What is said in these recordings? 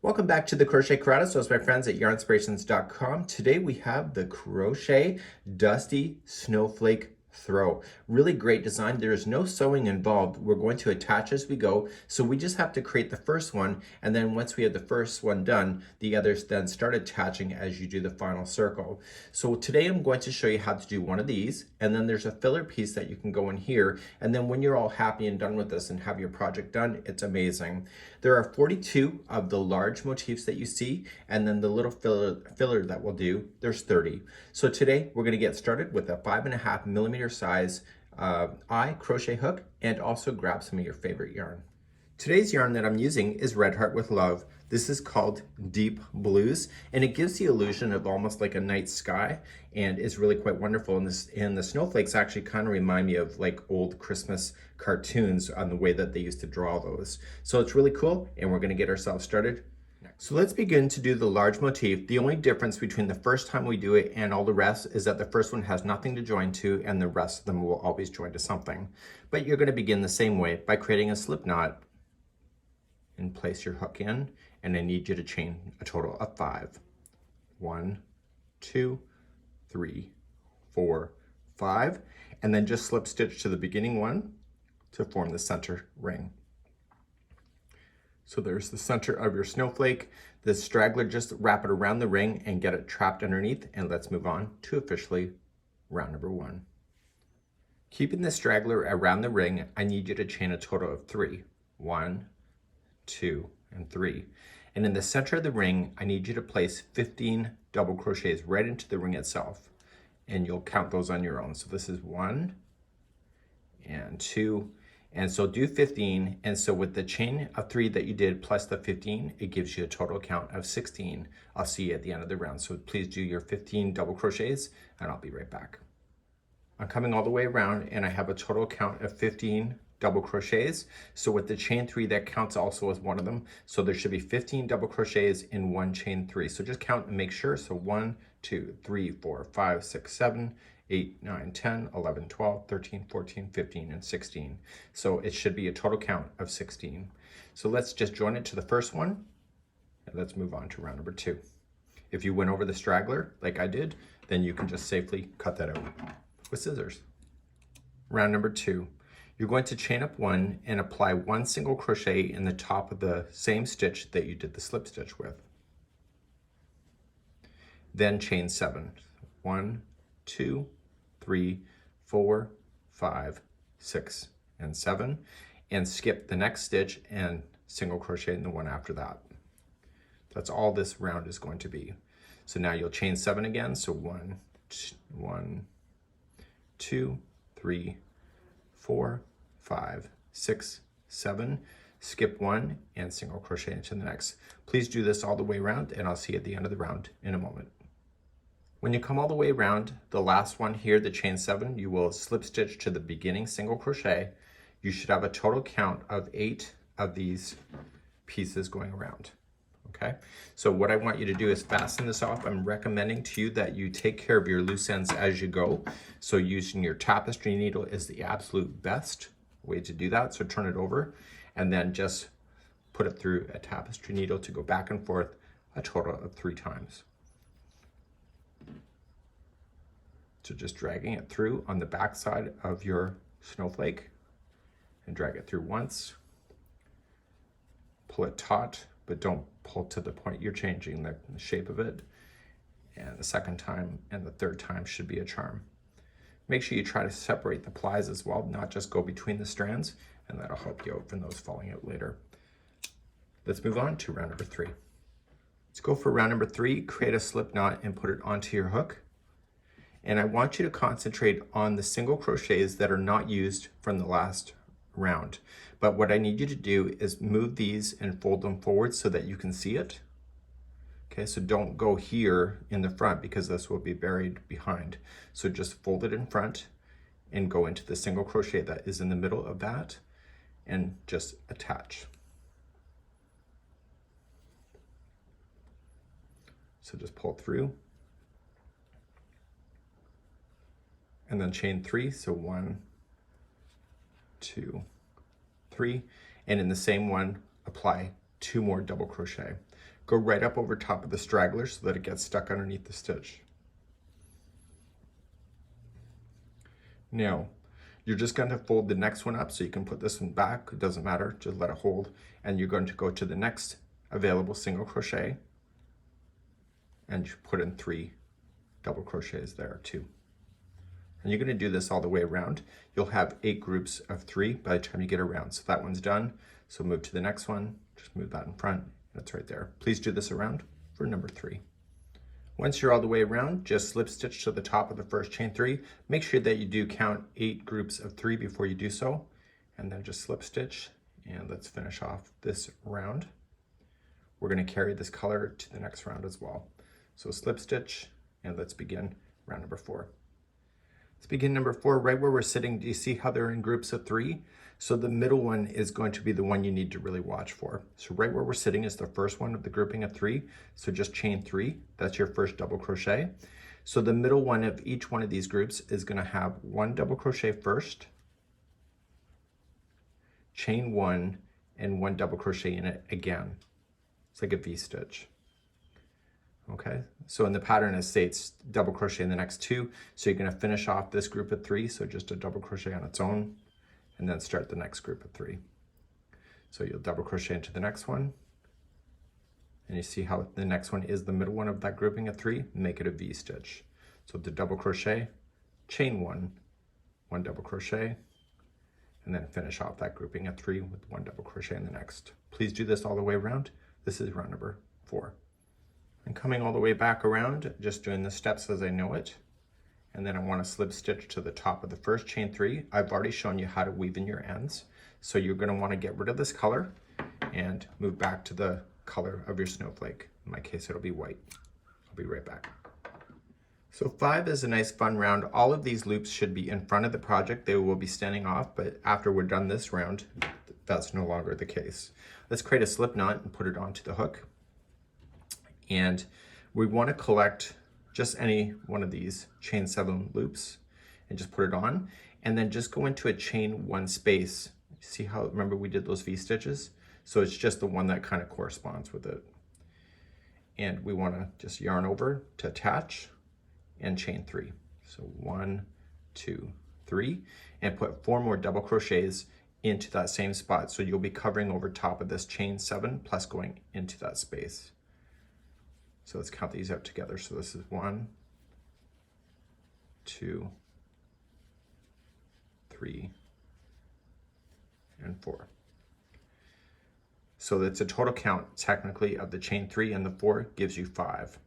Welcome back to the Crochet Karate. So it's my friends at yarnspirations.com. Today we have the Crochet Dusty Snowflake Throw. Really great design. There is no sewing involved. We're going to attach as we go. So we just have to create the first one. And then once we have the first one done, the others then start attaching as you do the final circle. So today I'm going to show you how to do one of these. And then there's a filler piece that you can go in here. And then when you're all happy and done with this and have your project done, it's amazing. There are 42 of the large motifs that you see, and then the little filler that we'll do, there's 30. So today we're going to get started with a 5.5 millimeter size eye crochet hook, and also grab some of your favorite yarn. Today's yarn that I'm using is Red Heart with Love. This is called Deep Blues, and it gives the illusion of almost like a night sky, and is really quite wonderful. And the snowflakes actually kind of remind me of like old Christmas cartoons on the way that they used to draw those. So it's really cool, and we're going to get ourselves started. So let's begin to do the large motif. The only difference between the first time we do it and all the rest is that the first one has nothing to join to, and the rest of them will always join to something. But you're going to begin the same way by creating a slip knot and place your hook in, and I need you to chain a total of 5. 1, 2, 3, 4, 5, and then just slip stitch to the beginning one to form the center ring. So there's the center of your snowflake. The straggler, just wrap it around the ring and get it trapped underneath, and let's move on to officially round number 1. Keeping the straggler around the ring, I need you to chain a total of 3. 1, 2, and 3. And in the center of the ring, I need you to place 15 double crochets right into the ring itself, and you'll count those on your own. So this is 1 and 2, and so do 15. And so with the chain of 3 that you did plus the 15, it gives you a total count of 16. I'll see you at the end of the round. So please do your 15 double crochets, and I'll be right back. I'm coming all the way around, and I have a total count of 15 double crochets. So with the chain 3, that counts also as one of them. So there should be 15 double crochets in one chain 3. So just count and make sure. So 1, 2, 3, 4, 5, 6, 7, 8, 9, 10, 11, 12, 13, 14, 15, and 16. So it should be a total count of 16. So let's just join it to the first one, and let's move on to round number 2. If you went over the straggler like I did, then you can just safely cut that out with scissors. Round number 2. You're going to chain up 1 and apply 1 single crochet in the top of the same stitch that you did the slip stitch with. Then chain 7. 1, 2, 3, 4, 5, 6, and 7, and skip the next stitch and single crochet in the one after that. That's all this round is going to be. So now you'll chain 7 again. So 1, 2, 3, 4, 5, 6, 7, skip 1 and single crochet into the next. Please do this all the way around, and I'll see you at the end of the round in a moment. When you come all the way around, the last one here, the chain 7, you will slip stitch to the beginning single crochet. You should have a total count of 8 of these pieces going around. Okay, so what I want you to do is fasten this off. I'm recommending to you that you take care of your loose ends as you go. So using your tapestry needle is the absolute best way to do that. So turn it over and then just put it through a tapestry needle to go back and forth a total of 3 times. So just dragging it through on the back side of your snowflake, and drag it through once. Pull it taut, but don't pull to the point you're changing the shape of it. And the second time and the third time should be a charm. Make sure you try to separate the plies as well, not just go between the strands, and that'll help you out from those falling out later. Let's move on to round number 3. Let's go for round number 3. Create a slip knot and put it onto your hook. And I want you to concentrate on the single crochets that are not used from the last round. But what I need you to do is move these and fold them forward so that you can see it. Okay, so don't go here in the front because this will be buried behind. So just fold it in front and go into the single crochet that is in the middle of that and just attach. So just pull through. And then chain 3, so 1, 2, 3, and in the same one apply 2 more double crochet. Go right up over top of the straggler so that it gets stuck underneath the stitch. Now, you're just going to fold the next one up so you can put this one back. It doesn't matter, just let it hold. And you're going to go to the next available single crochet and you put in 3 double crochets there too. And you're going to do this all the way around. You'll have 8 groups of 3 by the time you get around. So that one's done. So move to the next one, just move that in front, and it's right there. Please do this around for number 3. Once you're all the way around, just slip stitch to the top of the first chain 3. Make sure that you do count 8 groups of 3 before you do so, and then just slip stitch, and let's finish off this round. We're going to carry this color to the next round as well. So slip stitch, and let's begin round number 4. Let's begin number 4 right where we're sitting. Do you see how they're in groups of 3? So the middle one is going to be the one you need to really watch for. So right where we're sitting is the first one of the grouping of 3. So just chain 3, that's your first double crochet. So the middle one of each one of these groups is going to have 1 double crochet first, chain 1, and 1 double crochet in it again. It's like a V-stitch. Okay, so in the pattern it states double crochet in the next 2, so you're going to finish off this group of 3, so just a double crochet on its own, and then start the next group of 3. So you'll double crochet into the next one, and you see how the next one is the middle one of that grouping of 3, make it a V-stitch. So the double crochet, chain 1, 1 double crochet, and then finish off that grouping of 3 with 1 double crochet in the next. Please do this all the way around. This is round number 4. And coming all the way back around, just doing the steps as I know it. And then I want to slip stitch to the top of the first chain 3. I've already shown you how to weave in your ends. So you're going to want to get rid of this color and move back to the color of your snowflake. In my case, it'll be white. I'll be right back. So 5 is a nice fun round. All of these loops should be in front of the project. They will be standing off, but after we're done this round, that's no longer the case. Let's create a slip knot and put it onto the hook. And we want to collect just any one of these chain 7 loops and just put it on, and then just go into a chain 1 space. See how, remember we did those V stitches? So it's just the one that kind of corresponds with it. And we want to just yarn over to attach and chain 3. So 1, 2, 3, and put 4 more double crochets into that same spot. So you'll be covering over top of this chain 7 plus going into that space. So let's count these out together. So this is 1, 2, 3, and 4. So that's a total count technically of the chain 3 and the 4 gives you 5.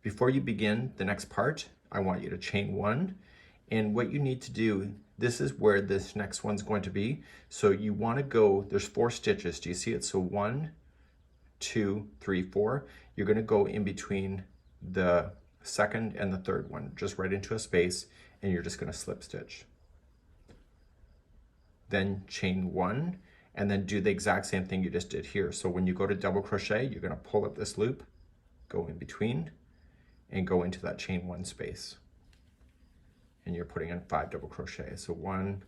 Before you begin the next part, I want you to chain 1. And what you need to do, this is where this next one's going to be. So you want to go, there's 4 stitches. Do you see it? So 1, 2, 3, 4. You're going to go in between the second and the third one, just right into a space, and you're just going to slip stitch. Then chain 1, and then do the exact same thing you just did here. So when you go to double crochet, you're going to pull up this loop, go in between, and go into that chain 1 space. And you're putting in 5 double crochet. So 1,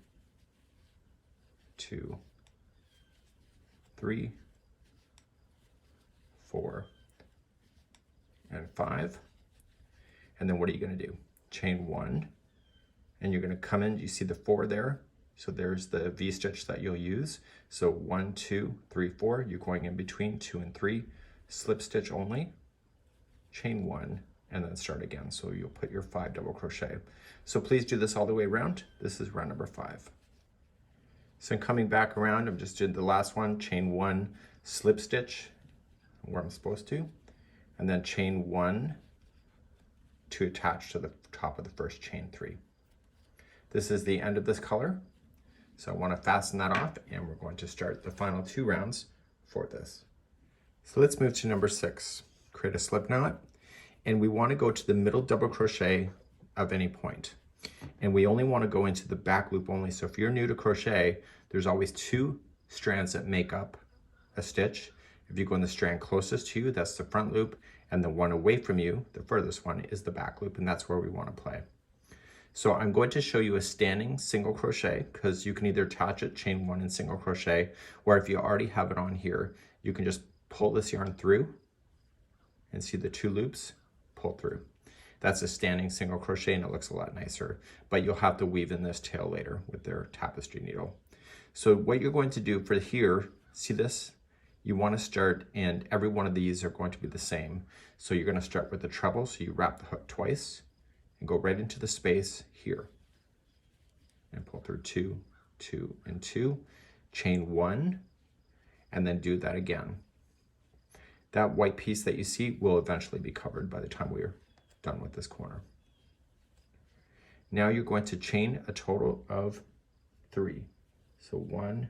2, 3, 4, and 5. And then what are you going to do? Chain 1, and you're going to come in, you see the 4 there? So there's the V-stitch that you'll use. So 1, 2, 3, 4, you're going in between 2 and 3, slip stitch only, chain 1, and then start again. So you'll put your 5 double crochet. So please do this all the way around. This is round number 5. So coming back around, I'm just doing the last one, chain 1, slip stitch where I'm supposed to, and then chain 1 to attach to the top of the first chain 3. This is the end of this color. So I want to fasten that off, and we're going to start the final 2 rounds for this. So let's move to number 6. Create a slip knot, and we want to go to the middle double crochet of any point. And we only want to go into the back loop only. So if you're new to crochet, there's always 2 strands that make up a stitch. If you go in the strand closest to you, that's the front loop, and the one away from you, the furthest one, is the back loop, and that's where we want to play. So I'm going to show you a standing single crochet, because you can either attach it, chain 1 and single crochet, or if you already have it on here, you can just pull this yarn through, and see the 2 loops, pull through. That's a standing single crochet and it looks a lot nicer, but you'll have to weave in this tail later with their tapestry needle. So what you're going to do for here, see this? You want to start, and every one of these are going to be the same. So you're going to start with the treble, so you wrap the hook twice and go right into the space here. And pull through 2, 2, and 2, chain 1, and then do that again. That white piece that you see will eventually be covered by the time we're done with this corner. Now you're going to chain a total of 3. So 1.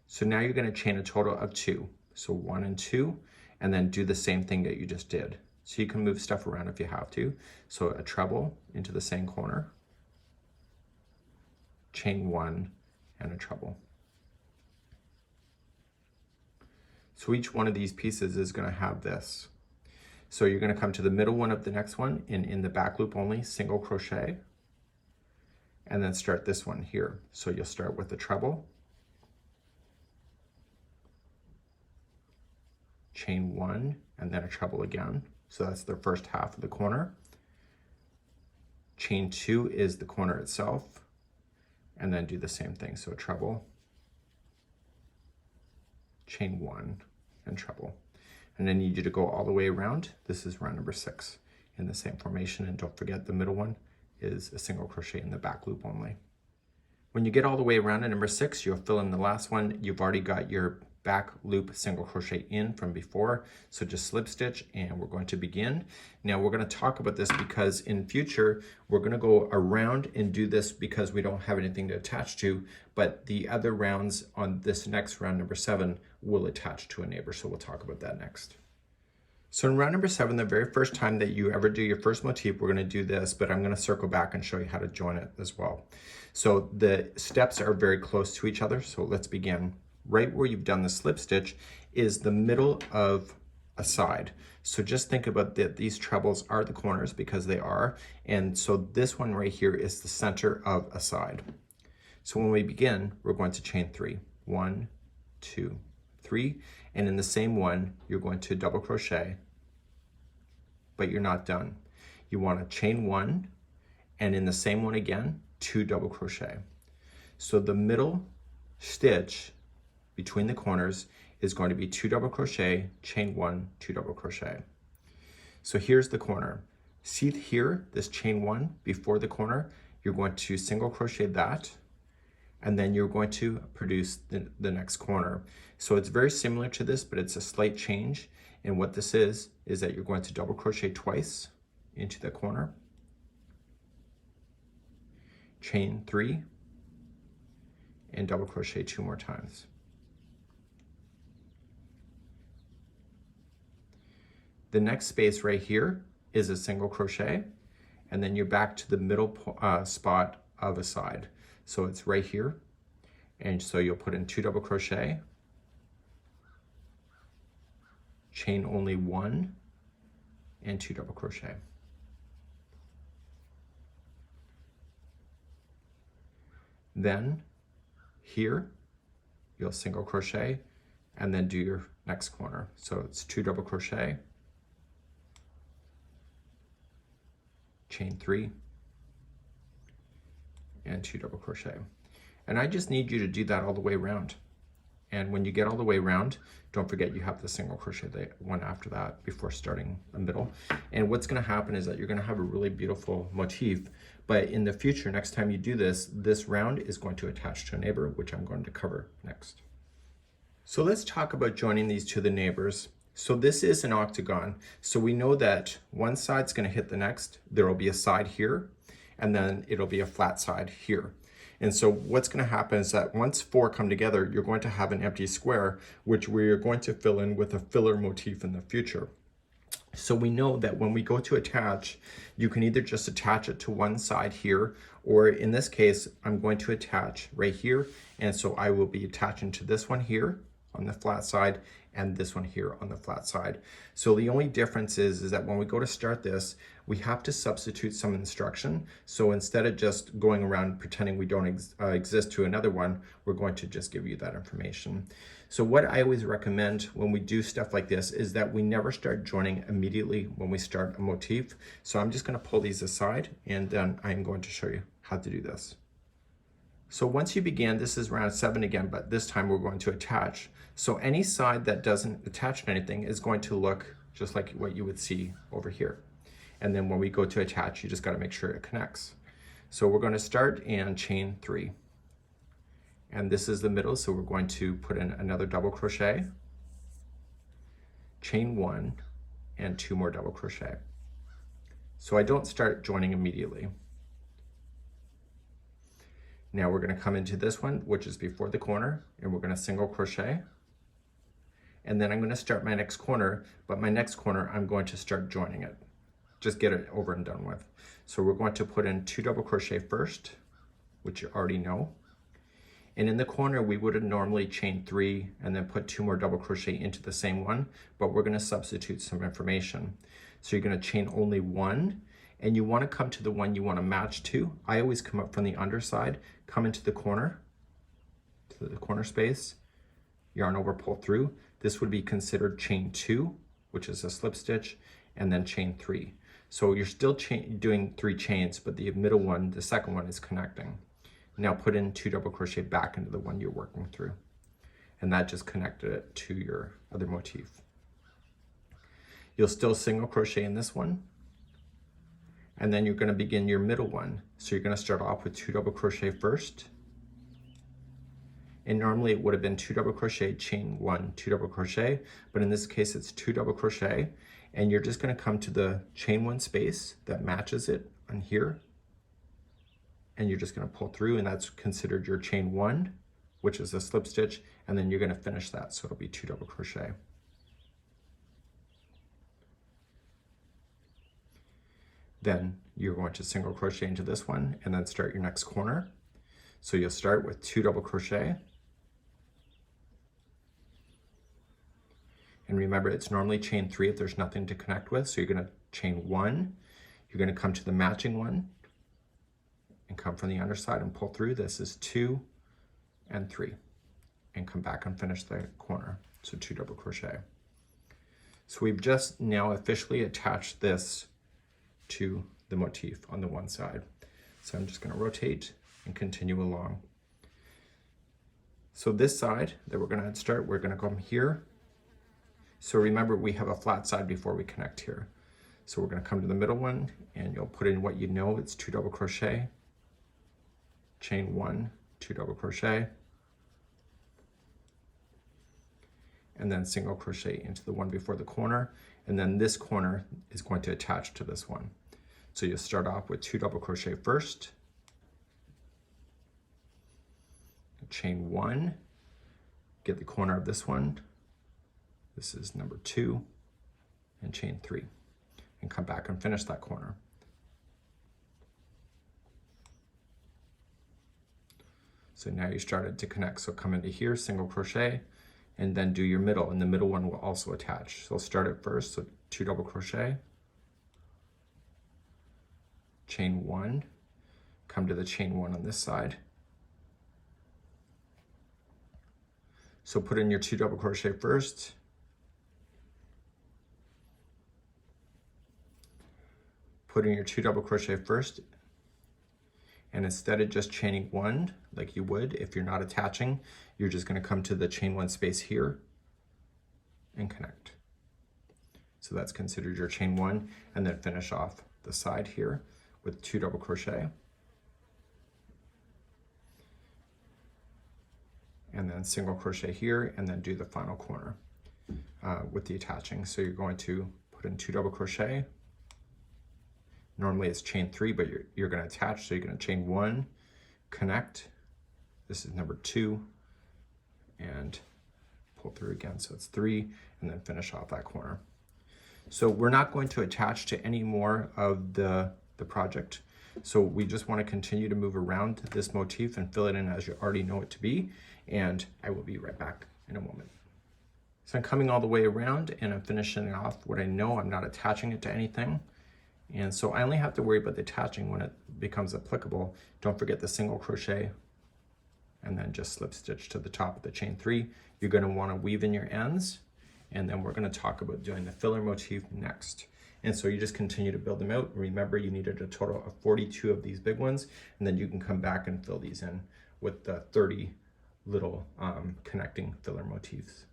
So now you're going to chain a total of 2. So 1 and 2, and then do the same thing that you just did. So you can move stuff around if you have to. So a treble into the same corner, chain 1, and a treble. So each one of these pieces is going to have this. So you're going to come to the middle one of the next one, and in the back loop only, single crochet, and then start this one here. So you'll start with the treble, chain 1, and then a treble again. So that's the first half of the corner. Chain 2 is the corner itself, and then do the same thing. So a treble, chain 1, and treble. And I need you to go all the way around. This is round number 6 in the same formation, and don't forget the middle one is a single crochet in the back loop only. When you get all the way around in number 6, you'll fill in the last one. You've already got your back loop single crochet in from before, so just slip stitch, and we're going to begin. Now we're going to talk about this because in future we're going to go around and do this because we don't have anything to attach to, but the other rounds on this next round, number 7, will attach to a neighbor, so we'll talk about that next. So in round number 7, the very first time that you ever do your first motif, we're going to do this, but I'm going to circle back and show you how to join it as well. So the steps are very close to each other, so let's begin. Right where you've done the slip stitch is the middle of a side. So just think about that these trebles are the corners because they are, and so this one right here is the center of a side. So when we begin, we're going to chain 3. 1, 2, 3, and in the same one, you're going to double crochet, but you're not done. You want to chain 1, and in the same one again, 2 double crochet. So the middle stitch between the corners is going to be 2 double crochet, chain 1, 2 double crochet. So here's the corner. See here, this chain 1 before the corner, you're going to single crochet that, and then you're going to produce the next corner. So it's very similar to this, but it's a slight change. And what this is that you're going to double crochet twice into the corner, chain 3, and double crochet 2 more times. The next space right here is a single crochet, and then you're back to the middle spot of a side. So it's right here, and so you'll put in 2 double crochet, chain only 1, and 2 double crochet. Then here, you'll single crochet, and then do your next corner. So it's 2 double crochet, chain 3, and 2 double crochet. And I just need you to do that all the way around. And when you get all the way around, don't forget you have the single crochet the one after that before starting the middle. And what's going to happen is that you're going to have a really beautiful motif, but in the future, next time you do this, this round is going to attach to a neighbor, which I'm going to cover next. So let's talk about joining these to the neighbors. So this is an octagon. So we know that one side's going to hit the next. There will be a side here, and then it'll be a flat side here. And so what's going to happen is that once 4 come together, you're going to have an empty square, which we're going to fill in with a filler motif in the future. So we know that when we go to attach, you can either just attach it to one side here, or in this case, I'm going to attach right here. And so I will be attaching to this one here. on the flat side and this one here on the flat side. So the only difference is that when we go to start this, we have to substitute some instruction. So instead of just going around pretending we don't exist to another one, we're going to just give you that information. So what I always recommend when we do stuff like this is that we never start joining immediately when we start a motif. So I'm just going to pull these aside and then I'm going to show you how to do this. So once you begin, this is round 7 again, but this time we're going to attach. So any side that doesn't attach to anything is going to look just like what you would see over here. And then when we go to attach, you just got to make sure it connects. So we're going to start and chain 3. And this is the middle, so we're going to put in another double crochet, chain 1, and 2 more double crochet. So I don't start joining immediately. Now we're going to come into this one, which is before the corner, and we're going to single crochet. And then I'm going to start my next corner, but my next corner, I'm going to start joining it. Just get it over and done with. So we're going to put in 2 double crochet first, which you already know. And in the corner, we would have normally chained 3 and then put 2 more double crochet into the same one, but we're going to substitute some information. So you're going to chain only 1, and you want to come to the one you want to match to. I always come up from the underside, come into the corner, to the corner space, yarn over, pull through. This would be considered chain 2, which is a slip stitch, and then chain 3. So you're still doing 3 chains, but the middle one, the second one, is connecting. Now put in 2 double crochet back into the one you're working through. And that just connected it to your other motif. You'll still single crochet in this one. And then you're going to begin your middle one. So you're going to start off with 2 double crochet first. And normally it would have been 2 double crochet, chain 1, 2 double crochet, but in this case it's 2 double crochet, and you're just going to come to the chain 1 space that matches it on here, and you're just going to pull through, and that's considered your chain 1, which is a slip stitch, and then you're going to finish that, so it'll be 2 double crochet. Then you're going to single crochet into this one and then start your next corner. So you'll start with 2 double crochet. And remember, it's normally chain 3 if there's nothing to connect with. So you're going to chain 1. You're going to come to the matching one and come from the underside and pull through. This is 2 and 3. And come back and finish the corner. So 2 double crochet. So we've just now officially attached this to the motif on the one side. So I'm just going to rotate and continue along. So this side that we're going to start, we're going to come here. So remember, we have a flat side before we connect here. So we're going to come to the middle one, and you'll put in what you know. It's 2 double crochet, chain 1, 2 double crochet, and then single crochet into the one before the corner. And then this corner is going to attach to this one. So you'll start off with 2 double crochet first, chain 1, get the corner of this one. This is number 2, and chain 3, and come back and finish that corner. So now you started to connect. So come into here, single crochet, and then do your middle, and the middle one will also attach. So start it first, so 2 double crochet, chain 1, come to the chain 1 on this side. So put in your 2 double crochet first, put in your 2 double crochet first, and instead of just chaining 1 like you would if you're not attaching, you're just going to come to the chain 1 space here and connect. So that's considered your chain 1, and then finish off the side here with 2 double crochet, and then single crochet here, and then do the final corner with the attaching. So you're going to put in 2 double crochet. Normally it's chain 3, but you're going to attach, so you're going to chain 1, connect. This is number 2, and pull through again. So it's 3, and then finish off that corner. So we're not going to attach to any more of the project. So we just want to continue to move around this motif and fill it in as you already know it to be. And I will be right back in a moment. So I'm coming all the way around and I'm finishing off what I know. I'm not attaching it to anything. And so I only have to worry about the attaching when it becomes applicable. Don't forget the single crochet and then just slip stitch to the top of the chain 3. You're going to want to weave in your ends, and then we're going to talk about doing the filler motif next. And so you just continue to build them out. Remember, you needed a total of 42 of these big ones, and then you can come back and fill these in with the 30 little connecting filler motifs.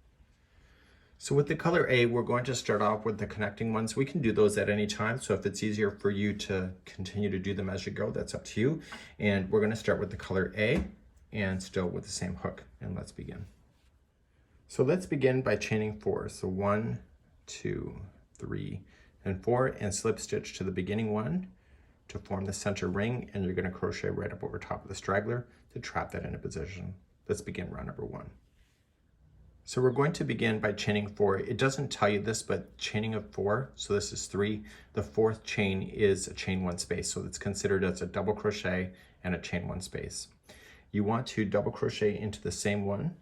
So with the color A, we're going to start off with the connecting ones. We can do those at any time. So if it's easier for you to continue to do them as you go, that's up to you. And we're going to start with the color A and still with the same hook. And let's begin. So let's begin by chaining 4. So 1, 2, 3, and 4, and slip stitch to the beginning one to form the center ring, and you're going to crochet right up over top of the straggler to trap that into position. Let's begin round number 1. So we're going to begin by chaining 4. It doesn't tell you this, but chaining of 4, so this is 3. The 4th chain is a chain 1 space, so it's considered as a double crochet and a chain 1 space. You want to double crochet into the same one,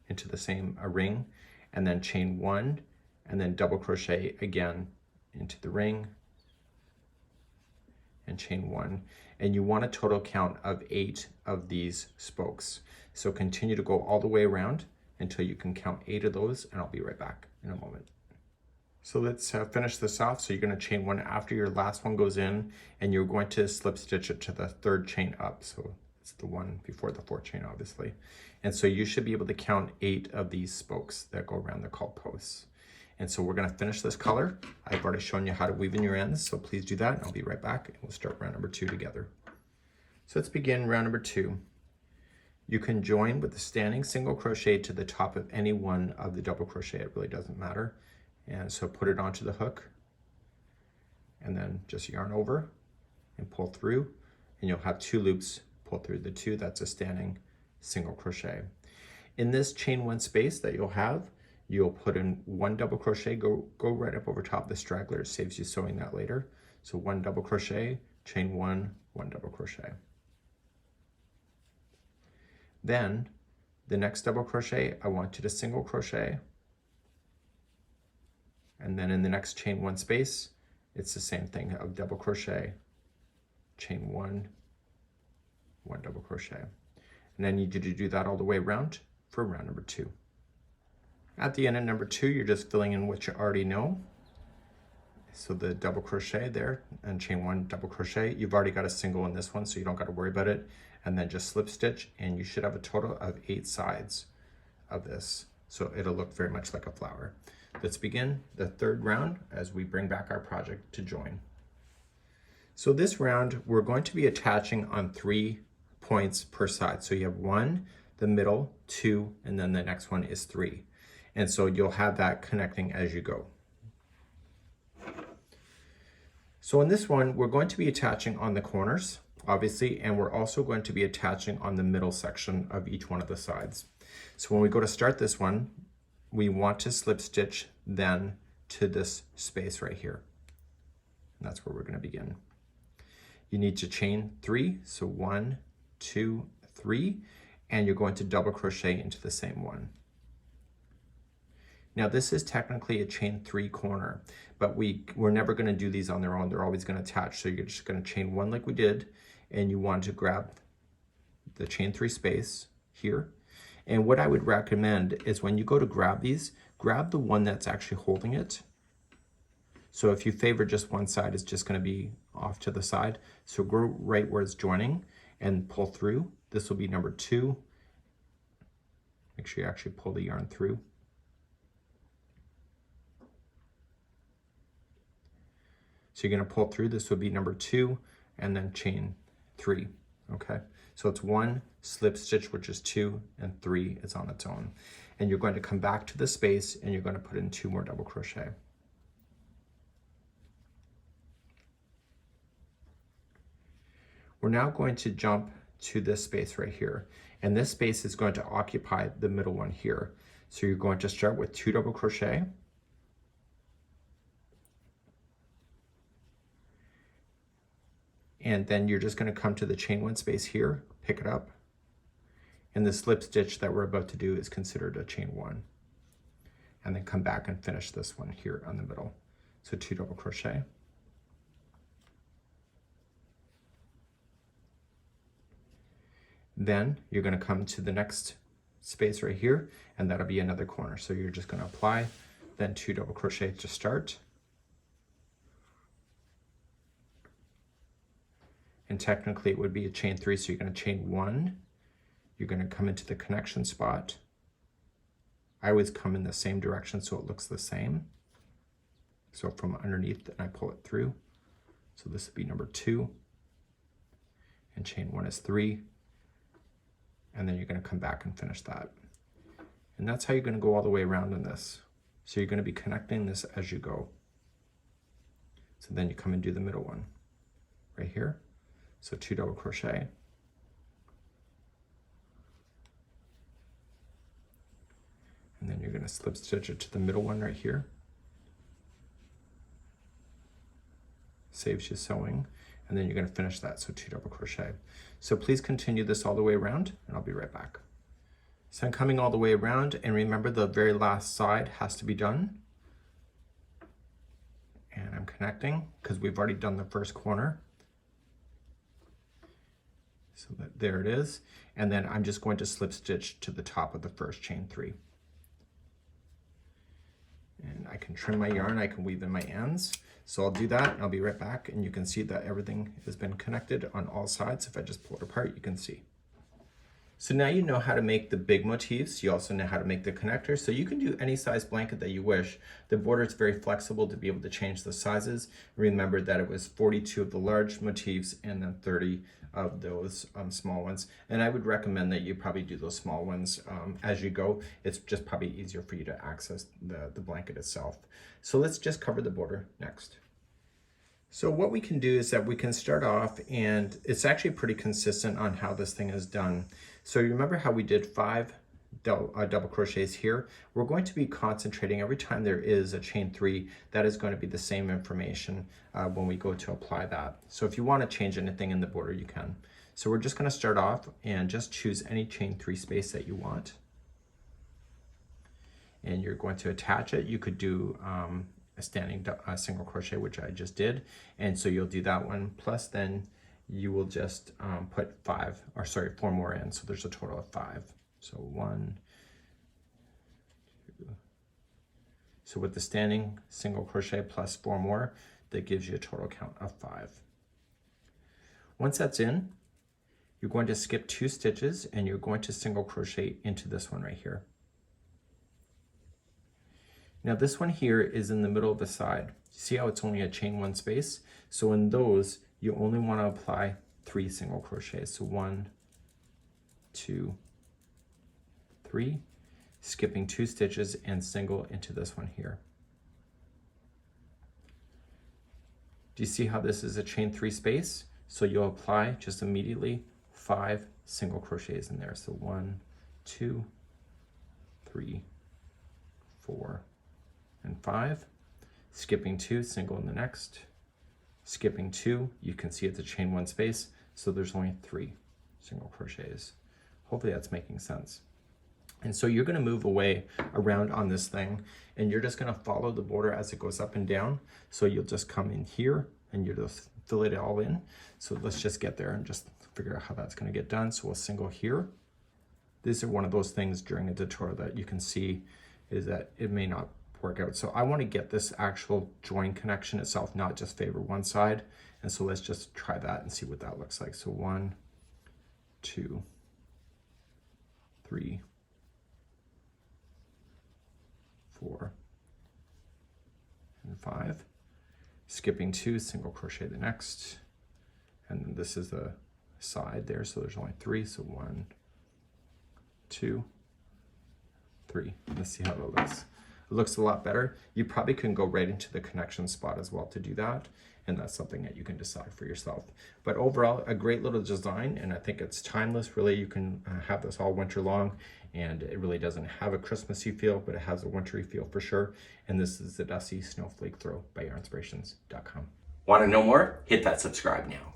into the same ring, and then chain 1, and then double crochet again into the ring, and chain 1. And you want a total count of 8 of these spokes. So continue to go all the way around until you can count 8 of those, and I'll be right back in a moment. So let's finish this off. So you're going to chain 1 after your last one goes in, and you're going to slip stitch it to the 3rd chain up. So it's the one before the 4th chain, obviously. And so you should be able to count 8 of these spokes that go around. They're called posts. And so we're going to finish this color. I've already shown you how to weave in your ends, so please do that, and I'll be right back, and we'll start round number 2 together. So let's begin round number 2. You can join with the standing single crochet to the top of any one of the double crochet. It really doesn't matter. And so put it onto the hook, and then just yarn over and pull through, and you'll have 2 loops. Pull through the 2, that's a standing single crochet. In this chain 1 space that you'll have, you'll put in 1 double crochet, go right up over top of the straggler. It saves you sewing that later. So 1 double crochet, chain 1, 1 double crochet. Then the next double crochet, I want you to single crochet. And then in the next chain 1 space, it's the same thing of double crochet, chain 1, 1 double crochet. And I need you to do that all the way around for round number 2. At the end of number 2, you're just filling in what you already know. So the double crochet there and chain 1 double crochet, you've already got a single in this one, so you don't got to worry about it. And then just slip stitch, and you should have a total of 8 sides of this. So it'll look very much like a flower. Let's begin the 3rd round as we bring back our project to join. So this round, we're going to be attaching on 3 points per side. So you have 1, the middle, 2, and then the next one is 3. And so you'll have that connecting as you go. So in this one, we're going to be attaching on the corners, obviously, and we're also going to be attaching on the middle section of each one of the sides. So when we go to start this one, we want to slip stitch then to this space right here. And that's where we're going to begin. You need to chain 3, so 1, 2, 3, and you're going to double crochet into the same one. Now this is technically a chain 3 corner, but we're never going to do these on their own. They're always going to attach. So you're just going to chain 1 like we did, and you want to grab the chain 3 space here. And what I would recommend is when you go to grab these, grab the one that's actually holding it. So if you favor just one side, it's just going to be off to the side. So go right where it's joining and pull through. This will be number 2. Make sure you actually pull the yarn through. So you're going to pull through, this would be number 2, and then chain 3, okay? So it's 1 slip stitch, which is 2, and 3 is on its own. And you're going to come back to the space, and you're going to put in 2 more double crochet. We're now going to jump to this space right here. And this space is going to occupy the middle one here. So you're going to start with 2 double crochet. And then you're just going to come to the chain 1 space here, pick it up, And the slip stitch that we're about to do is considered a chain 1. And then come back and finish this one here on the middle. So 2 double crochet. Then you're going to come to the next space right here, and that'll be another corner. So you're just going to apply, then 2 double crochet to start. And technically it would be a chain 3, so you're going to chain 1. You're going to come into the connection spot. I always come in the same direction so it looks the same. So from underneath, and I pull it through. So this would be number 2. And chain 1 is 3. And then you're going to come back and finish that. And that's how you're going to go all the way around in this. So you're going to be connecting this as you go. So then you come and do the middle one right here. So 2 double crochet. And then you're going to slip stitch it to the middle one right here. Saves you sewing. And then you're going to finish that, so 2 double crochet. So please continue this all the way around, and I'll be right back. So I'm coming all the way around, and remember the very last side has to be done. And I'm connecting because we've already done the first corner. So there it is. And then I'm just going to slip stitch to the top of the first chain 3. And I can trim my yarn, I can weave in my ends. So I'll do that and I'll be right back, and you can see that everything has been connected on all sides. If I just pull it apart, you can see. So now you know how to make the big motifs. You also know how to make the connectors. So you can do any size blanket that you wish. The border is very flexible to be able to change the sizes. Remember that it was 42 of the large motifs and then 30 of those small ones. And I would recommend that you probably do those small ones as you go. It's just probably easier for you to access the blanket itself. So let's just cover the border next. So what we can do is that we can start off, and it's actually pretty consistent on how this thing is done. So you remember how we did 5 double crochets here? We're going to be concentrating every time there is a chain 3, that is going to be the same information when we go to apply that. So if you want to change anything in the border, you can. So we're just going to start off and just choose any chain 3 space that you want. And you're going to attach it. You could do a standing single crochet, which I just did, and so you'll do that one, plus then you will just put 4 more in, so there's a total of 5. So 1, 2. So with the standing single crochet plus 4 more, that gives you a total count of 5. Once that's in, you're going to skip 2 stitches and you're going to single crochet into this one right here. Now this one here is in the middle of the side. See how it's only a chain 1 space? So in those, you only want to apply 3 single crochets. So 1, 2, 3, skipping 2 stitches and single into this one here. Do you see how this is a chain 3 space? So you'll apply just immediately 5 single crochets in there. So 1, 2, 3, 4, and 5, skipping 2, single in the next, skipping 2, you can see it's a chain 1 space, so there's only 3 single crochets. Hopefully that's making sense. And so you're going to move away around on this thing, and you're just going to follow the border as it goes up and down. So you'll just come in here and you'll just fill it all in. So let's just get there and just figure out how that's going to get done. So we'll single here. These are one of those things during a tutorial that you can see is that it may not work out. So I want to get this actual join connection itself, not just favor one side. And so let's just try that and see what that looks like. So 1, 2, 3, 4, and 5. Skipping 2, single crochet the next. And then this is the side there, so there's only 3. So 1, 2, 3. Let's see how that looks. It looks a lot better. You probably can go right into the connection spot as well to do that, and that's something that you can decide for yourself. But overall, a great little design, and I think it's timeless. Really, you can have this all winter long, and it really doesn't have a Christmassy feel, but it has a wintry feel for sure. And this is the Dusty Snowflake Throw by yarnspirations.com. Want to know more? Hit that subscribe now.